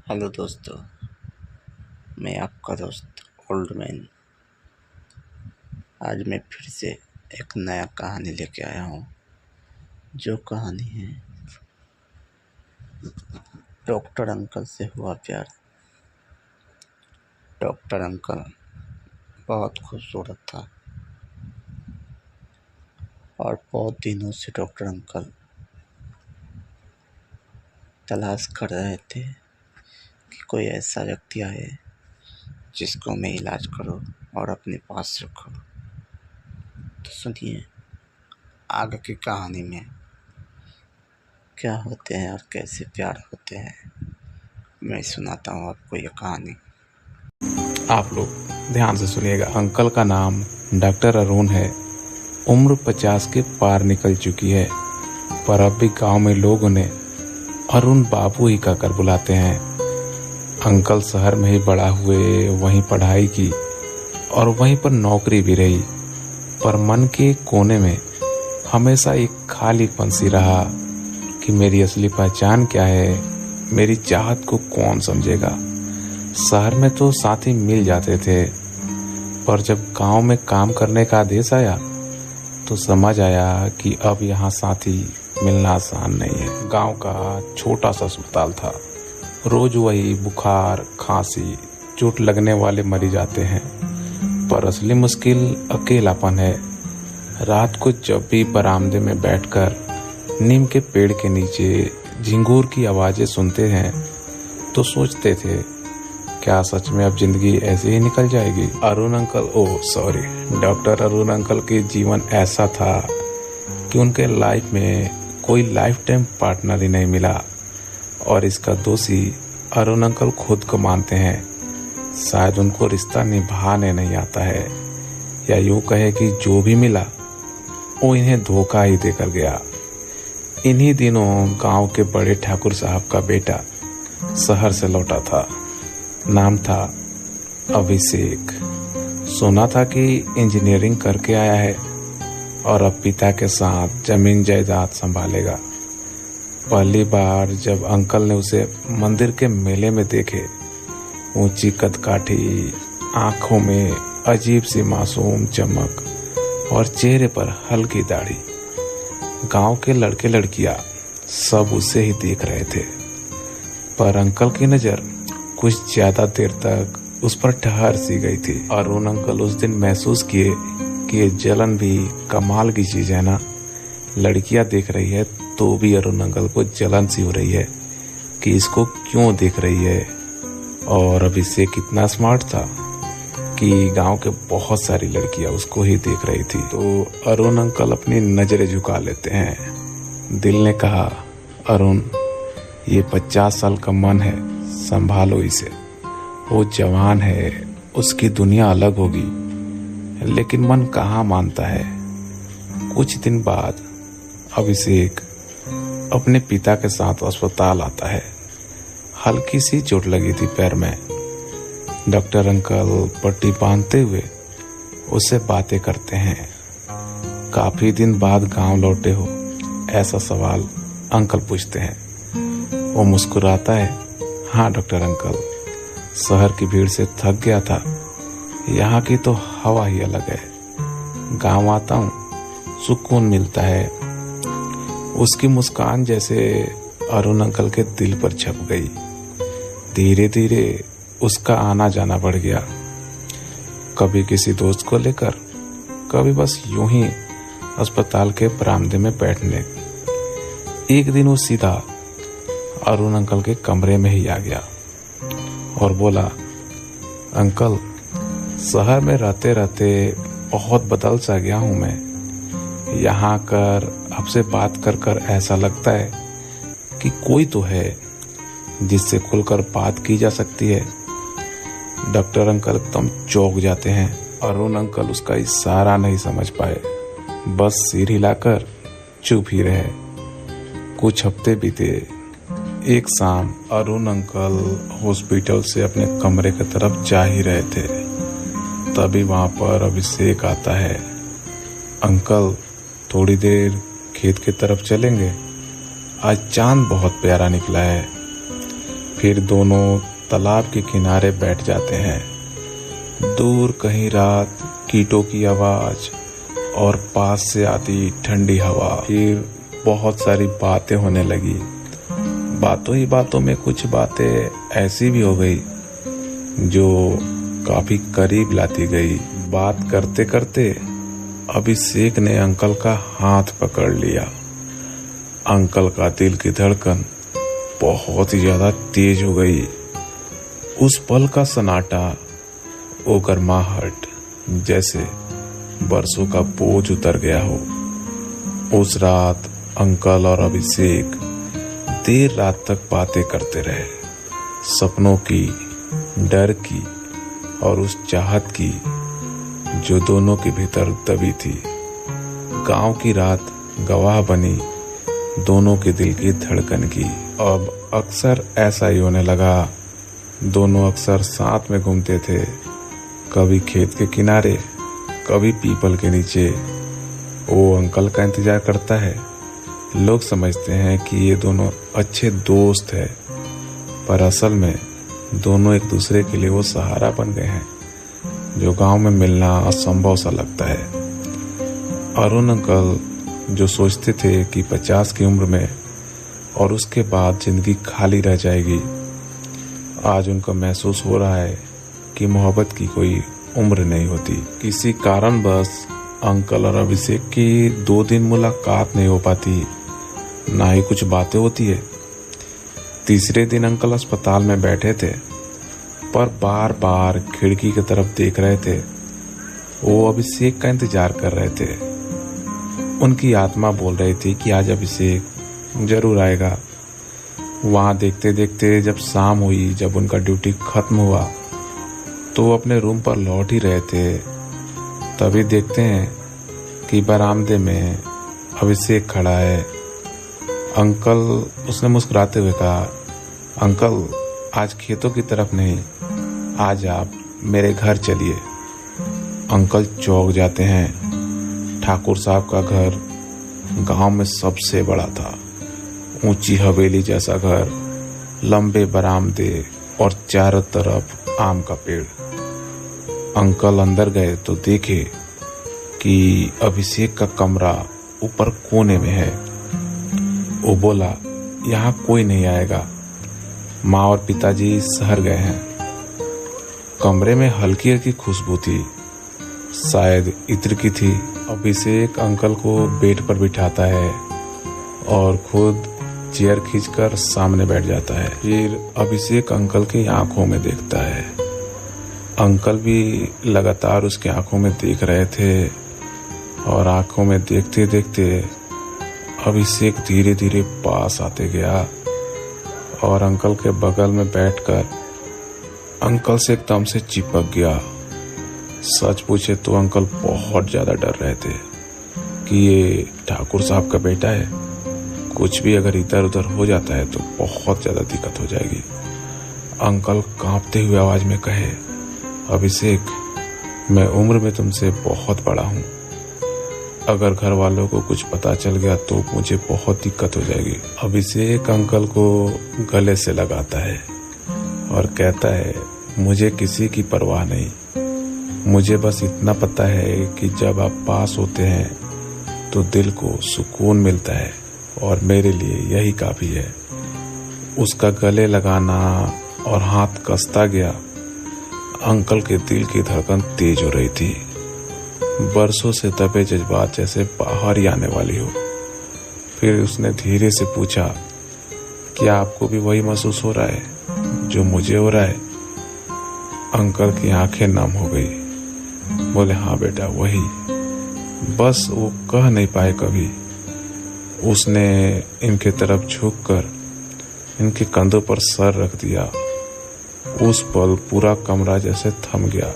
Hello दोस्तों, मैं आपका दोस्त ओल्ड मैन। आज मैं फिर से एक नया कहानी लेके आया हूँ। जो कहानी है डॉक्टर अंकल से हुआ प्यार। डॉक्टर अंकल बहुत खूबसूरत था और बहुत दिनों से डॉक्टर अंकल तलाश कर रहे थे कि कोई ऐसा व्यक्ति आए जिसको मैं इलाज करूँ और अपने पास रखूँ। तो सुनिए, आगे की कहानी में क्या होते हैं और कैसे प्यार होते हैं, मैं सुनाता हूँ आपको ये कहानी। आप लोग ध्यान से सुनिएगा। अंकल का नाम डॉक्टर अरुण है। उम्र 50 के पार निकल चुकी है, पर अब भी गांव में लोग उन्हें अरुण बाबू ही कहकर बुलाते हैं। अंकल शहर में ही बड़ा हुए, वहीं पढ़ाई की और वहीं पर नौकरी भी रही, पर मन के कोने में हमेशा एक खालीपन सी रहा कि मेरी असली पहचान क्या है, मेरी चाहत को कौन समझेगा। शहर में तो साथी मिल जाते थे, पर जब गांव में काम करने का आदेश आया तो समझ आया कि अब यहाँ साथी मिलना आसान नहीं है। गांव का छोटा सा अस्पताल था। रोज वही बुखार, खांसी, चोट लगने वाले मरीज आते हैं, पर असली मुश्किल अकेलापन है। रात को जब भी बरामदे में बैठकर नीम के पेड़ के नीचे झिंगूर की आवाजें सुनते हैं तो सोचते थे, क्या सच में अब जिंदगी ऐसे ही निकल जाएगी। डॉक्टर अरुण अंकल के जीवन ऐसा था कि उनके लाइफ में कोई लाइफ टाइम पार्टनर ही नहीं मिला, और इसका दोषी अरुण अंकल खुद को मानते हैं। शायद उनको रिश्ता निभाने नहीं आता है, या यूं कहे कि जो भी मिला वो इन्हें धोखा ही देकर गया। इन्हीं दिनों गांव के बड़े ठाकुर साहब का बेटा शहर से लौटा था। नाम था अभिषेक। सुना था कि इंजीनियरिंग करके आया है और अब पिता के साथ जमीन जायदाद संभालेगा। पहली बार जब अंकल ने उसे मंदिर के मेले में देखे, ऊंची कदकाठी, आंखों में अजीब सी मासूम चमक और चेहरे पर हल्की दाढ़ी, गांव के लड़के लड़कियां सब उसे ही देख रहे थे। पर अंकल की नजर कुछ ज्यादा देर तक उस पर ठहर सी गई थी। अरुण अंकल उस दिन महसूस किए कि ये जलन भी कमाल की चीज है ना। लड़कियां देख रही है तो भी अरुण अंकल को जलन सी हो रही है कि इसको क्यों देख रही है। और अभिषेक कितना स्मार्ट था कि गांव के बहुत सारी लड़कियां उसको ही देख रही थी। तो अरुण अंकल अपनी नजरें झुका लेते हैं। दिल ने कहा, अरुण, ये 50 साल का मन है, संभालो इसे। वो जवान है, उसकी दुनिया अलग होगी। लेकिन मन कहाँ मानता है। कुछ दिन बाद अभिषेक अपने पिता के साथ अस्पताल आता है। हल्की सी चोट लगी थी पैर में। डॉक्टर अंकल पट्टी बांधते हुए उससे बातें करते हैं। काफी दिन बाद गांव लौटे हो, ऐसा सवाल अंकल पूछते हैं। वो मुस्कुराता है, हाँ डॉक्टर अंकल, शहर की भीड़ से थक गया था। यहाँ की तो हवा ही अलग है। गांव आता हूँ, सुकून मिलता है। उसकी मुस्कान जैसे अरुण अंकल के दिल पर छप गई। धीरे धीरे उसका आना जाना बढ़ गया, कभी किसी दोस्त को लेकर, कभी बस यूं ही अस्पताल के बरामदे में बैठने। एक दिन वो सीधा अरुण अंकल के कमरे में ही आ गया और बोला, अंकल, शहर में रहते रहते बहुत बदल सा गया हूं मैं। यहाँ कर आपसे बात कर कर ऐसा लगता है कि कोई तो है जिससे खुलकर बात की जा सकती है। डॉक्टर अंकल एकदम चौंक जाते हैं। अरुण अंकल उसका इशारा नहीं समझ पाए, बस सिर हिलाकर चुप ही रहे। कुछ हफ्ते बीते। एक शाम अरुण अंकल हॉस्पिटल से अपने कमरे की तरफ जा ही रहे थे, तभी वहां पर अभिषेक आता है। अंकल, थोड़ी देर खेत की तरफ चलेंगे? आज चांद बहुत प्यारा निकला है। फिर दोनों तालाब के किनारे बैठ जाते हैं। दूर कहीं रात कीटों की आवाज और पास से आती ठंडी हवा। फिर बहुत सारी बातें होने लगी। बातों ही बातों में कुछ बातें ऐसी भी हो गई जो काफी करीब लाती गई। बात करते करते अभिषेक ने अंकल का हाथ पकड़ लिया। अंकल का दिल की धड़कन बहुत ही ज्यादा तेज हो गई। उस पल का सन्नाटा, वो गर्माहट, जैसे बरसों का बोझ उतर गया हो। उस रात अंकल और अभिषेक देर रात तक बातें करते रहे, सपनों की, डर की और उस चाहत की जो दोनों के भीतर दबी थी। गांव की रात गवाह बनी दोनों के दिल की धड़कन की। अब अक्सर ऐसा ही होने लगा। दोनों अक्सर साथ में घूमते थे, कभी खेत के किनारे, कभी पीपल के नीचे। वो अंकल का इंतजार करता है। लोग समझते हैं कि ये दोनों अच्छे दोस्त हैं, पर असल में दोनों एक दूसरे के लिए वो सहारा बन गए हैं जो गांव में मिलना असंभव सा लगता है। अरुण अंकल जो सोचते थे कि 50 की उम्र में और उसके बाद जिंदगी खाली रह जाएगी, आज उनको महसूस हो रहा है कि मोहब्बत की कोई उम्र नहीं होती। किसी कारणवश अंकल और अभिषेक की 2 दिन मुलाकात नहीं हो पाती, ना ही कुछ बातें होती है। तीसरे दिन अंकल अस्पताल में बैठे थे, पर बार बार खिड़की की तरफ देख रहे थे। वो अभिषेक का इंतजार कर रहे थे। उनकी आत्मा बोल रही थी कि आज अभिषेक जरूर आएगा। वहां देखते देखते जब शाम हुई, जब उनका ड्यूटी खत्म हुआ, तो वो अपने रूम पर लौट ही रहे थे। तभी देखते हैं कि बरामदे में अभिषेक खड़ा है। अंकल, उसने मुस्कुराते हुए कहा, अंकल आज खेतों की तरफ नहीं, आज आप मेरे घर चलिए। अंकल चौंक जाते हैं। ठाकुर साहब का घर गांव में सबसे बड़ा था। ऊंची हवेली जैसा घर, लंबे बरामदे और चारों तरफ आम का पेड़। अंकल अंदर गए तो देखे कि अभिषेक का कमरा ऊपर कोने में है। वो बोला, यहाँ कोई नहीं आएगा, माँ और पिताजी शहर गए हैं। कमरे में हल्की हल्की खुशबू थी, शायद इत्र की थी। अभिषेक अंकल को बेड पर बिठाता है और खुद चेयर खींचकर सामने बैठ जाता है। फिर अभिषेक अंकल की आंखों में देखता है। अंकल भी लगातार उसकी आंखों में देख रहे थे और आंखों में देखते देखते अभिषेक धीरे धीरे पास आते गया और अंकल के बगल में बैठकर अंकल से एकदम से चिपक गया। सच पूछे तो अंकल बहुत ज्यादा डर रहे थे कि ये ठाकुर साहब का बेटा है, कुछ भी अगर इधर उधर हो जाता है तो बहुत ज्यादा दिक्कत हो जाएगी। अंकल कांपते हुए आवाज में कहे, अभिषेक, मैं उम्र में तुमसे बहुत बड़ा हूँ, अगर घर वालों को कुछ पता चल गया तो मुझे बहुत दिक्कत हो जाएगी। अभिषेक अंकल को गले से लगाता है और कहता है, मुझे किसी की परवाह नहीं, मुझे बस इतना पता है कि जब आप पास होते हैं तो दिल को सुकून मिलता है और मेरे लिए यही काफी है। उसका गले लगाना और हाथ कसता गया। अंकल के दिल की धड़कन तेज हो रही थी, बरसों से दबे जज्बात जैसे बाहर ही आने वाली हो। फिर उसने धीरे से पूछा, क्या आपको भी वही महसूस हो रहा है जो मुझे हो रहा है? अंकल की आंखें नम हो गई। बोले, हाँ बेटा, वही। बस वो कह नहीं पाए कभी। उसने इनके तरफ झुककर इनके कंधों पर सर रख दिया। उस पल पूरा कमरा जैसे थम गया।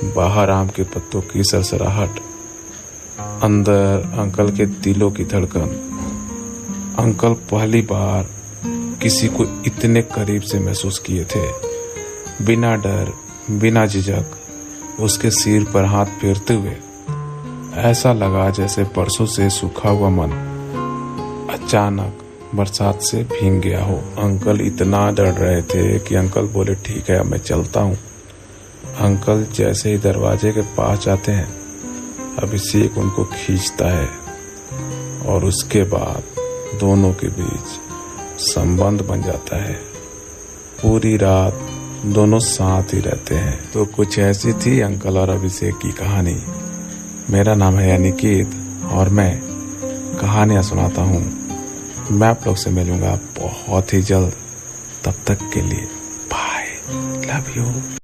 बाहर आम के पत्तों की सरसराहट, अंदर अंकल के दिलों की धड़कन। अंकल पहली बार किसी को इतने करीब से महसूस किए थे। बिना डर, बिना झिझक उसके सिर पर हाथ फेरते हुए ऐसा लगा जैसे बरसों से सूखा हुआ मन अचानक बरसात से भीग गया हो। अंकल इतना डर रहे थे कि अंकल बोले ठीक है अब मैं चलता हूँ। अंकल जैसे ही दरवाजे के पास जाते हैं अभिषेक उनको खींचता है और उसके बाद दोनों के बीच संबंध बन जाता है। पूरी रात दोनों साथ ही रहते हैं। तो कुछ ऐसी थी अंकल और अभिषेक की कहानी। मेरा नाम है अनिकेत और मैं कहानियाँ सुनाता हूँ। मैं आप लोग से मिलूंगा बहुत ही जल्द। तब तक के लिए बाय, लव यू।